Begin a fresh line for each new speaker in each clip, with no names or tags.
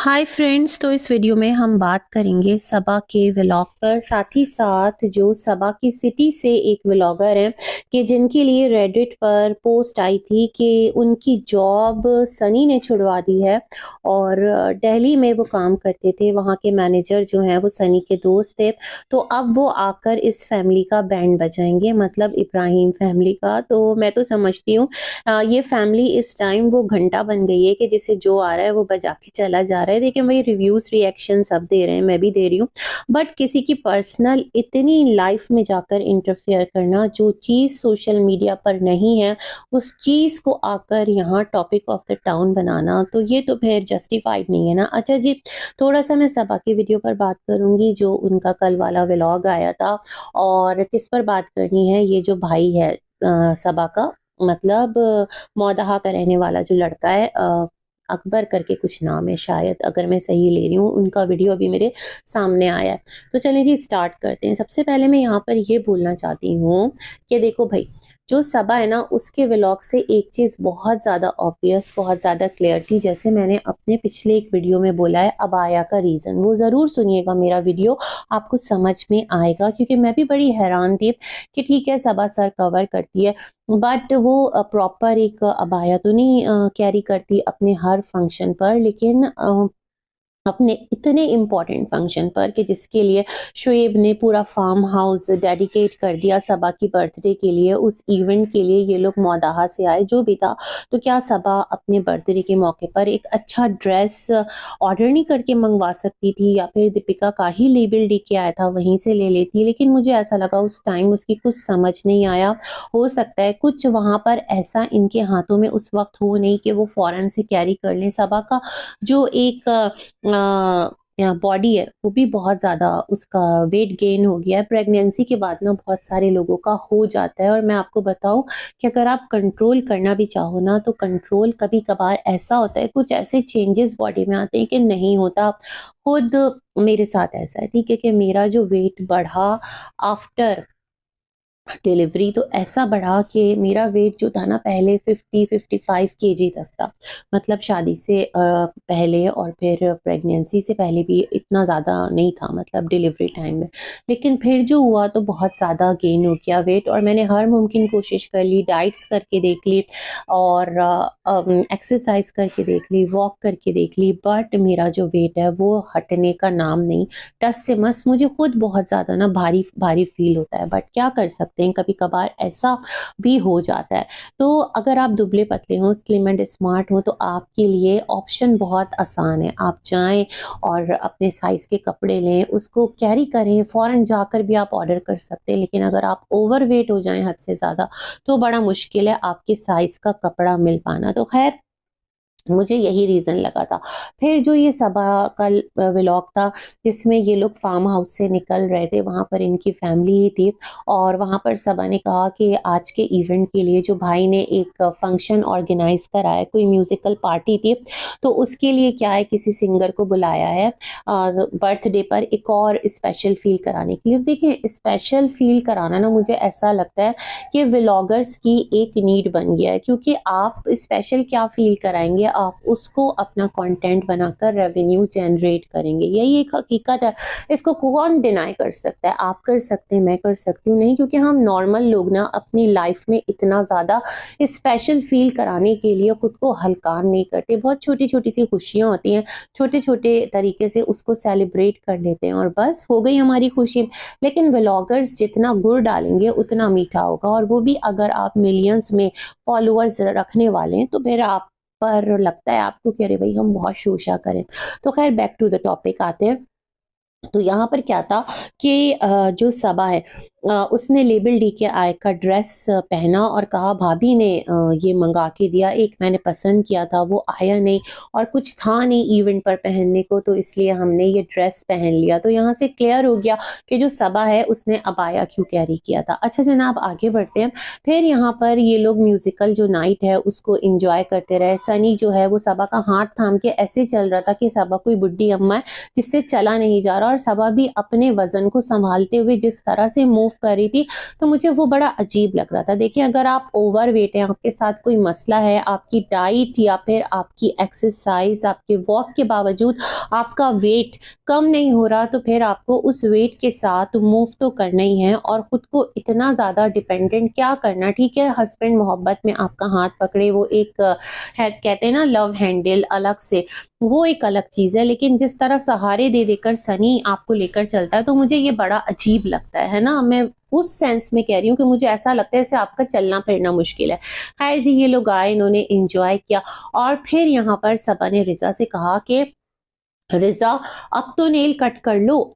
Hi friends, तो इस video में हम बात करेंगे सबा के व्लॉग पर। साथ ही साथ जो सबा की सिटी से एक व्लॉगर हैं कि जिनके लिए रेडिट पर पोस्ट आई थी कि उनकी जॉब सनी ने छुड़वा दी है और दिल्ली में वो काम करते थे, वहाँ के मैनेजर जो हैं वो सनी के दोस्त थे। तो अब वो आकर इस फैमिली का बैंड बजाएंगे, मतलब इब्राहिम फैमिली का। तो मैं तो समझती हूँ ये फैमिली इस टाइम वो घंटा बन गई है कि जिसे जो आ रहा है वो बजा के चला जा रहा है। देखिए भाई, रिव्यूज रिएक्शन सब दे रहे हैं, मैं भी दे रही हूँ, बट किसी की पर्सनल इतनी लाइफ में जाकर इंटरफेयर करना, जो चीज सोशल मीडिया पर नहीं है उस चीज को आकर यहाँ टॉपिक ऑफ द टाउन बनाना, तो ये तो फिर जस्टिफाइड नहीं है ना। अच्छा जी, थोड़ा सा मैं सबा की वीडियो पर बात करूंगी, जो उनका कल वाला व्लॉग आया था। और किस पर बात करनी है, ये जो भाई है सबा का, मतलब मौदहा का रहने वाला जो लड़का है, अकबर करके कुछ नाम है शायद, अगर मैं सही ले रही हूँ। उनका वीडियो अभी मेरे सामने आया है। तो चलिए जी, स्टार्ट करते हैं। सबसे पहले मैं यहाँ पर ये बोलना चाहती हूँ कि देखो भाई, जो सबा है ना, उसके व्लॉग से एक चीज़ बहुत ज़्यादा ऑब्वियस, बहुत ज़्यादा क्लियर थी। जैसे मैंने अपने पिछले एक वीडियो में बोला है अबाया का रीज़न, वो ज़रूर सुनिएगा मेरा वीडियो, आपको समझ में आएगा। क्योंकि मैं भी बड़ी हैरान थी कि ठीक है सबा सर कवर करती है, बट वो प्रॉपर एक अबाया तो नहीं कैरी करती अपने हर फंक्शन पर, लेकिन अपने इतने इम्पोर्टेंट फंक्शन पर कि जिसके लिए शुएब ने पूरा फार्म हाउस डेडिकेट कर दिया सबा की बर्थडे के लिए, उस इवेंट के लिए ये लोग मौदाहा से आए जो भी था। तो क्या सबा अपने बर्थडे के मौके पर एक अच्छा ड्रेस ऑर्डर नहीं करके मंगवा सकती थी, या फिर दीपिका का ही लेबल डी के आया था वहीं से ले लेती? लेकिन मुझे ऐसा लगा उस टाइम उसकी कुछ समझ नहीं आया। हो सकता है कुछ वहां पर ऐसा इनके हाथों में उस वक्त हो नहीं कि वो फौरन से कैरी कर लें। सबा का जो एक बॉडी है वो भी बहुत ज़्यादा, उसका वेट गेन हो गया है। प्रेगनेंसी के बाद ना बहुत सारे लोगों का हो जाता है, और मैं आपको बताऊं कि अगर आप कंट्रोल करना भी चाहो ना, तो कंट्रोल कभी कभार ऐसा होता है, कुछ ऐसे चेंजेस बॉडी में आते हैं कि नहीं होता। खुद मेरे साथ ऐसा है, ठीक है, कि मेरा जो वेट बढ़ा आफ्टर डिलीवरी, तो ऐसा बढ़ा कि मेरा वेट जो था ना पहले 50-55 केजी तक था। मतलब शादी से पहले और फिर प्रेगनेंसी से पहले भी इतना ज़्यादा नहीं था, मतलब डिलीवरी टाइम में। लेकिन फिर जो हुआ तो बहुत ज़्यादा गेन हो गया वेट, और मैंने हर मुमकिन कोशिश कर ली, डाइट्स करके देख ली और एक्सरसाइज करके देख ली, वॉक करके देख ली, बट मेरा जो वेट है वो हटने का नाम नहीं। टस से मस मुझे खुद बहुत ज़्यादा ना भारी भारी फील होता है, बट क्या कर सकते हैं, कभी कभार ऐसा भी हो जाता है। तो अगर आप दुबले पतले हो, स्लिम एंड स्मार्ट हो, तो आपके लिए ऑप्शन बहुत आसान है। आप जाएं और अपने साइज के कपड़े लें, उसको कैरी करें, फौरन जाकर भी आप ऑर्डर कर सकते हैं। लेकिन अगर आप ओवरवेट हो जाएं हद से ज़्यादा, तो बड़ा मुश्किल है आपके साइज का कपड़ा मिल पाना। तो खैर, मुझे यही रीज़न लगा था। फिर जो ये सबा का व्लॉग था, जिसमें ये लोग फार्म हाउस से निकल रहे थे, वहाँ पर इनकी फैमिली ही थी, और वहाँ पर सबा ने कहा कि आज के इवेंट के लिए जो भाई ने एक फंक्शन ऑर्गेनाइज करा है, कोई म्यूजिकल पार्टी थी, तो उसके लिए क्या है, किसी सिंगर को बुलाया है बर्थडे पर एक और स्पेशल फील कराने के लिए। देखिए, स्पेशल फील कराना ना, मुझे ऐसा लगता है कि व्लॉगर्स की एक नीड बन गया है। क्योंकि आप स्पेशल क्या फील कराएंगे, आप उसको अपना कंटेंट बनाकर रेवेन्यू जनरेट करेंगे, यही एक हकीकत है। इसको कौन डिनाई कर सकता है? आप कर सकते हैं, मैं कर सकती हूँ नहीं, क्योंकि हम नॉर्मल लोग ना अपनी लाइफ में इतना ज़्यादा स्पेशल फील कराने के लिए खुद को हल्कान नहीं करते। बहुत छोटी छोटी सी खुशियाँ होती हैं, छोटे छोटे तरीके से उसको सेलिब्रेट कर लेते हैं और बस हो गई हमारी खुशी। लेकिन व्लॉगर्स जितना गुड़ डालेंगे उतना मीठा होगा, और वो भी अगर आप मिलियंस में फॉलोअर्स रखने वाले हैं, तो फिर आप पर लगता है आपको कि अरे भाई हम बहुत शोशा करें। तो खैर, बैक टू द टॉपिक आते हैं। तो यहाँ पर क्या था कि जो सबा है, उसने लेबल डी के आय का ड्रेस पहना और कहा भाभी ने ये मंगा के दिया, एक मैंने पसंद किया था, वो आया नहीं और कुछ था नहीं इवेंट पर पहनने को, तो इसलिए हमने ये ड्रेस पहन लिया। तो यहाँ से क्लियर हो गया कि जो सबा है उसने अबाया क्यों कैरी किया था। अच्छा जनाब, आगे बढ़ते हैं। फिर यहाँ पर ये लोग म्यूजिकल जो नाइट है उसको इंजॉय करते रहे। सनी जो है वो सबा का हाथ थाम के ऐसे चल रहा था कि सबा कोई बुढ़ी अम्मा है जिससे चला नहीं जा रहा, और सबा भी अपने वजन को संभालते हुए जिस तरह से मूव कर रही थी, तो मुझे वो बड़ा अजीब लग रहा था। देखिए, अगर आप ओवरवेट हैं, आपके साथ कोई मसला है, आपकी डाइट या फिर आपकी एक्सरसाइज, आपके वॉक के बावजूद आपका वेट कम नहीं हो रहा, तो फिर आपको उस वेट के साथ मूव तो करना ही है और खुद को इतना ज़्यादा डिपेंडेंट क्या करना। ठीक है, हस्बैंड मोहब्बत में आपका हाथ पकड़े, वो एक है, कहते हैं ना लव हैंडल अलग से, वो एक अलग चीज़ है, लेकिन जिस तरह सहारे दे देकर सनी आपको लेकर चलता है, तो मुझे ये बड़ा अजीब लगता है ना। मैं उस सेंस में कह रही हूँ कि मुझे ऐसा लगता है जैसे आपका चलना फिरना मुश्किल है। खैर जी, ये लोग आए, इन्होंने एंजॉय किया और फिर यहाँ पर सबा ने रिजा से कहा कि रिजा, अब तो नेल कट कर लो,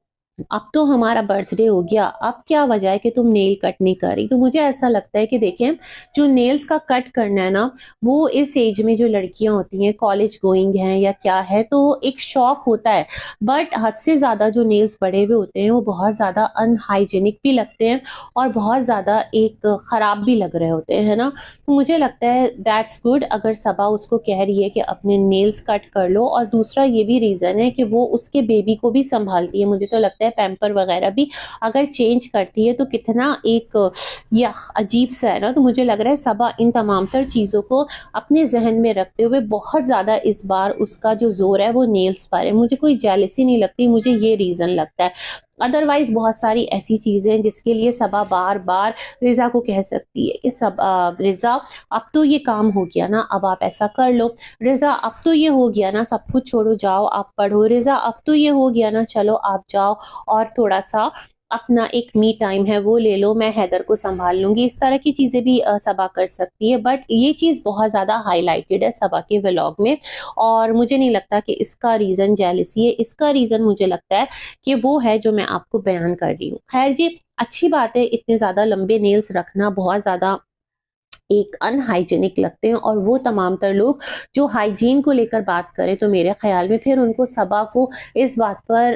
अब तो हमारा बर्थडे हो गया, अब क्या वजह है कि तुम नेल कट नहीं कर रही। तो मुझे ऐसा लगता है कि देखें, जो नेल्स का कट करना है ना, वो इस एज में जो लड़कियां होती हैं, कॉलेज गोइंग हैं या क्या है, तो एक शौक होता है, बट हद से ज़्यादा जो नेल्स बड़े हुए होते हैं वो बहुत ज़्यादा अनहाइजेनिक भी लगते हैं और बहुत ज़्यादा एक ख़राब भी लग रहे होते हैं, है ना। तो मुझे लगता है दैट्स गुड अगर सबा उसको कह रही है कि अपने नेल्स कट कर लो। और दूसरा ये भी रीज़न है कि वो उसके बेबी को भी संभालती है, मुझे तो लगता है पैम्पर वगैरह भी अगर चेंज करती है तो कितना एक या अजीब सा है ना। तो मुझे लग रहा है सबा इन तमाम तर चीज़ों को अपने जहन में रखते हुए बहुत ज़्यादा इस बार उसका जो जोर है वो नेल्स पर है। मुझे कोई जेलसी नहीं लगती, मुझे ये रीज़न लगता है। अदरवाइज बहुत सारी ऐसी चीज़ें हैं जिसके लिए सबा बार बार रिजा को कह सकती है कि रिजा, अब तो ये काम हो गया ना, अब आप ऐसा कर लो। रिजा, अब तो ये हो गया ना, सब कुछ छोड़ो, जाओ आप पढ़ो। रिजा, अब तो ये हो गया ना, चलो आप जाओ और थोड़ा सा अपना एक मी टाइम है वो ले लो, मैं हैदर को संभाल लूंगी। इस तरह की चीज़ें भी सबा कर सकती है, बट ये चीज़ बहुत ज़्यादा हाईलाइटेड है सबा के व्लॉग में और मुझे नहीं लगता कि इसका रीज़न जेलसी है। इसका रीज़न मुझे लगता है कि वो है जो मैं आपको बयान कर रही हूँ। खैर जी, अच्छी बात है, इतने ज़्यादा लंबे नेल्स रखना बहुत ज़्यादा एक अनहाइजेनिक लगते हैं और वो तमाम तर लोग जो हाइजीन को लेकर बात करें, तो मेरे ख्याल में फिर उनको सबा को इस बात पर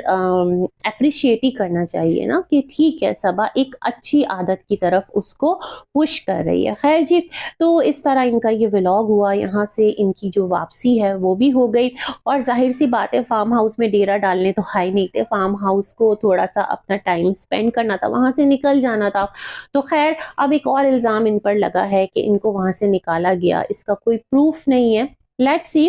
अप्रिशिएट ही करना चाहिए ना कि ठीक है, सबा एक अच्छी आदत की तरफ उसको पुश कर रही है। खैर जी, तो इस तरह इनका ये व्लॉग हुआ, यहाँ से इनकी जो वापसी है वो भी हो गई और जाहिर सी बात है, फार्म हाउस में डेरा डालने तो हाई नहीं थे, फार्म हाउस को थोड़ा सा अपना टाइम स्पेंड करना था, वहां से निकल जाना था। तो खैर, अब एक और इल्ज़ाम इन पर लगा है कि इनको वहां से निकाला गया, इसका कोई प्रूफ नहीं है। लेट्स सी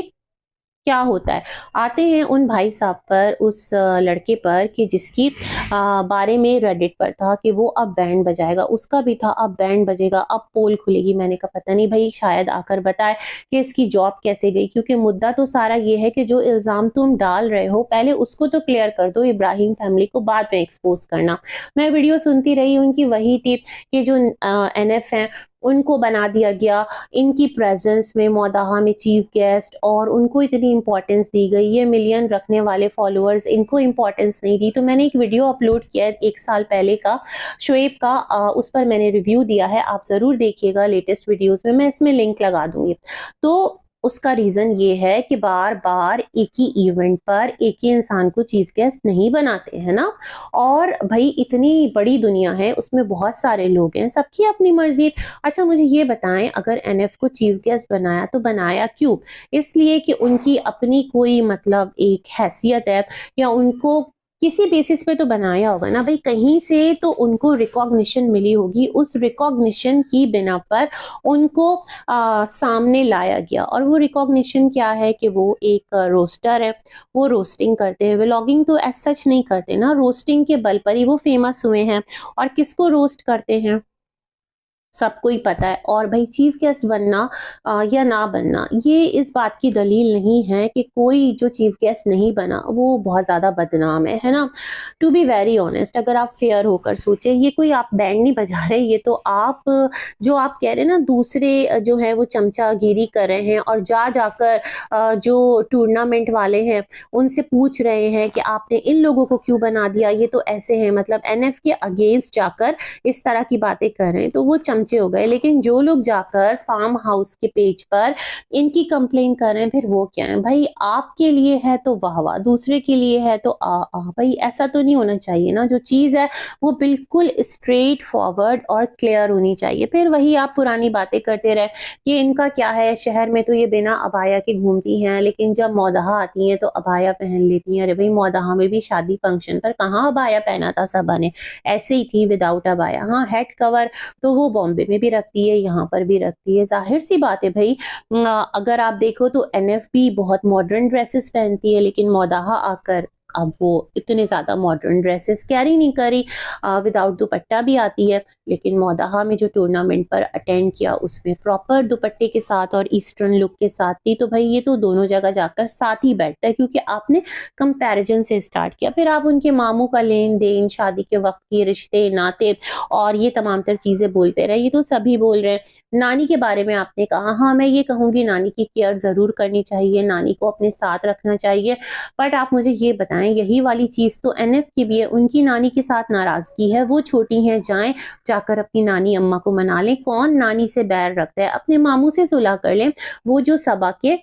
क्या होता है। आते हैं उन भाई साहब पर, उस लड़के पर कि जिसकी बारे में रेडिट पर था कि वो अब बैंड बजाएगा, उसका भी था अब बैंड बजेगा, अब पोल खुलेगी। मैंने कहा पता नहीं भाई, शायद आकर बताए कि इसकी जॉब कैसे गई, क्योंकि मुद्दा तो सारा ये है कि जो इल्ज़ाम तुम डाल रहे हो पहले उसको तो क्लियर कर दो, इब्राहिम फैमिली को बाद में एक्सपोज करना। मैं वीडियो सुनती रही, उनकी वही थी कि जो NF हैं उनको बना दिया गया इनकी प्रेजेंस में मौदाहा में चीफ गेस्ट, और उनको इतनी इंपॉर्टेंस दी गई। ये मिलियन रखने वाले फॉलोअर्स, इनको इंपॉर्टेंस नहीं दी। तो मैंने एक वीडियो अपलोड किया है 1 साल पहले का, शोएब का, उस पर मैंने रिव्यू दिया है, आप ज़रूर देखिएगा लेटेस्ट वीडियोस में, मैं इसमें लिंक लगा दूंगी। तो उसका रीज़न ये है कि बार बार एक ही इवेंट पर एक ही इंसान को चीफ गेस्ट नहीं बनाते हैं ना। और भाई इतनी बड़ी दुनिया है, उसमें बहुत सारे लोग हैं, सबकी अपनी मर्जी। अच्छा मुझे ये बताएं, अगर NF को चीफ गेस्ट बनाया तो बनाया क्यों? इसलिए कि उनकी अपनी कोई मतलब एक हैसियत है, या उनको किसी बेसिस पे तो बनाया होगा ना भाई, कहीं से तो उनको रिकॉग्निशन मिली होगी, उस रिकॉग्निशन की बिना पर उनको सामने लाया गया। और वो रिकॉग्निशन क्या है कि वो एक रोस्टर है, वो रोस्टिंग करते हैं, व्लॉगिंग तो एज सच नहीं करते ना, रोस्टिंग के बल पर ही वो फेमस हुए हैं। और किसको रोस्ट करते हैं सबको ही पता है। और भाई चीफ गेस्ट बनना या ना बनना ये इस बात की दलील नहीं है कि कोई जो चीफ गेस्ट नहीं बना वो बहुत ज़्यादा बदनाम है ना। टू बी वेरी ऑनेस्ट, अगर आप फेयर होकर सोचें, ये कोई आप बैंड नहीं बजा रहे, ये तो आप जो आप कह रहे हैं ना, दूसरे जो है वो चमचागिरी कर रहे हैं और जा जाकर जो टूर्नामेंट वाले हैं उनसे पूछ रहे हैं कि आपने इन लोगों को क्यों बना दिया, ये तो ऐसे हैं, मतलब NF के अगेंस्ट जाकर इस तरह की बातें कर रहे हैं। तो वो पहुंचे हो गए, लेकिन जो लोग जाकर फार्म हाउस के पेज पर इनकी कंप्लेन कर रहे हैं, फिर वो क्या है भाई? आपके लिए है तो वाह वाह, दूसरे के लिए है तो आ आ। भाई ऐसा तो नहीं होना चाहिए ना। जो चीज है वो बिल्कुल स्ट्रेट फॉरवर्ड और क्लियर होनी चाहिए। फिर वही आप पुरानी बातें करते रहे कि इनका क्या है, शहर में तो ये बिना अबाया के घूमती हैं, लेकिन जब मौदहा आती हैं तो अबाया पहन लेती हैं। अरे भाई, मौदहा में भी शादी फंक्शन पर कहाँ अबाया पहना था सबा ने, ऐसे ही थी विदाउट अबाया। हाँ, हेड कवर तो वो बॉम्बे में भी रखती है, यहाँ पर भी रखती है। जाहिर सी बात है भाई, अगर आप देखो तो एनएफपी बहुत मॉडर्न ड्रेसेस पहनती है, लेकिन मौदहा आकर अब वो इतने ज्यादा मॉडर्न ड्रेसेस कैरी नहीं करी, विदाउट दुपट्टा भी आती है। लेकिन मौदहा में जो टूर्नामेंट पर अटेंड किया उसमें प्रॉपर दुपट्टे के साथ और ईस्टर्न लुक के साथ थी। तो भाई ये तो दोनों जगह जाकर साथ ही बैठता है, क्योंकि आपने कंपैरिजन से स्टार्ट किया। फिर आप उनके मामू का लेन देन, शादी के वक्त के रिश्ते नाते और ये तमाम तर चीजें बोलते रहे। ये तो सभी बोल रहे हैं। नानी के बारे में आपने कहा, हाँ मैं ये कहूंगी नानी की केयर जरूर करनी चाहिए, नानी को अपने साथ रखना चाहिए। बट आप मुझे ये बताएं, यही वाली चीज तो एनएफ की भी है। उनकी नानी के साथ नाराजगी है, वो छोटी हैं, जाएं जाकर अपनी नानी अम्मा को मना लें। कौन नानी से बैर रखता है? अपने मामू से सुलह कर लें। वो जो सबा के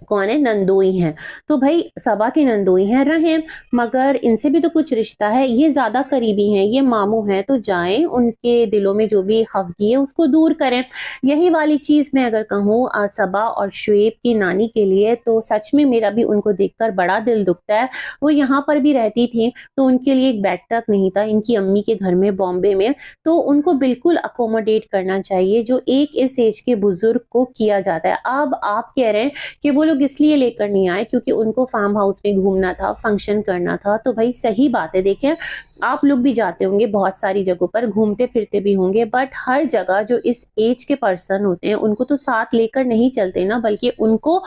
कौन है, नंदोई हैं। तो भाई सबा के नंदोई हैं, रहें, मगर इनसे भी तो कुछ रिश्ता है। ये ज्यादा करीबी हैं, ये मामू हैं, तो जाएं, उनके दिलों में जो भी खफगी है उसको दूर करें। यही वाली चीज मैं अगर कहूँ सबा और शुएब की नानी के लिए, तो सच में मेरा भी उनको देखकर बड़ा दिल दुखता है। वो यहाँ पर भी रहती थी तो उनके लिए एक बेड तक नहीं था इनकी अम्मी के घर में बॉम्बे में। तो उनको बिल्कुल अकोमोडेट करना चाहिए, जो एक इस एज के बुजुर्ग को किया जाता है। अब आप कह रहे हैं कि वो लोग इसलिए लेकर नहीं आए क्योंकि उनको फार्म हाउस में घूमना था, फंक्शन करना था। तो भाई सही बात है, देखें आप लोग भी जाते होंगे बहुत सारी जगहों पर, घूमते फिरते भी होंगे, बट हर जगह जो इस एज के पर्सन होते हैं उनको तो साथ लेकर नहीं चलते ना, बल्कि उनको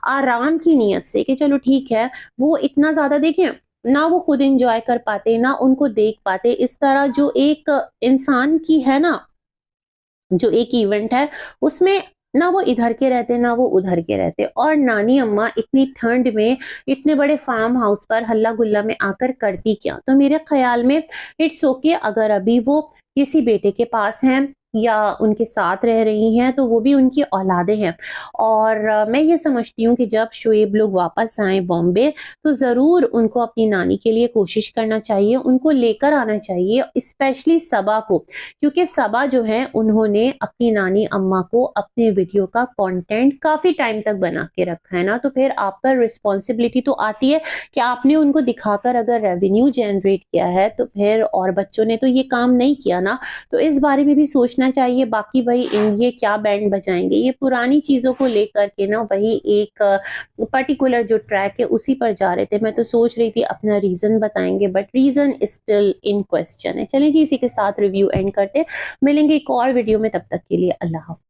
आराम की नीयत से कि चलो ठीक है, वो इतना ज्यादा देखें ना, वो खुद एंजॉय कर पाते ना उनको देख पाते। इस तरह जो एक इंसान की है ना, जो एक इवेंट है उसमें ना वो इधर के रहते ना वो उधर के रहते। और नानी अम्मा इतनी ठंड में इतने बड़े फार्म हाउस पर हल्ला गुल्ला में आकर करती क्या? तो मेरे ख्याल में इट्स ओके अगर अभी वो किसी बेटे के पास हैं या उनके साथ रह रही हैं, तो वो भी उनकी औलादे हैं। और मैं ये समझती हूँ कि जब शुएब लोग वापस आए बॉम्बे, तो जरूर उनको अपनी नानी के लिए कोशिश करना चाहिए, उनको लेकर आना चाहिए, स्पेशली सबा को, क्योंकि सबा जो है उन्होंने अपनी नानी अम्मा को अपने वीडियो का कंटेंट काफी टाइम तक बना के रखा है ना। तो फिर आप पर रिस्पॉन्सिबिलिटी तो आती है कि आपने उनको दिखाकर अगर रेवेन्यू जनरेट किया है, तो फिर और बच्चों ने तो ये काम नहीं किया ना। तो इस बारे में भी सोचना चाहिए। बाकी भाई ये क्या बैंड बजाएंगे, ये पुरानी चीजों को लेकर के ना वही एक पर्टिकुलर जो ट्रैक है उसी पर जा रहे थे। मैं तो सोच रही थी अपना रीजन बताएंगे, but reason still in question है। चलिए जी, इसी के साथ रिव्यू एंड करते हैं, मिलेंगे एक और वीडियो में, तब तक के लिए अल्लाह हाफ़िज़।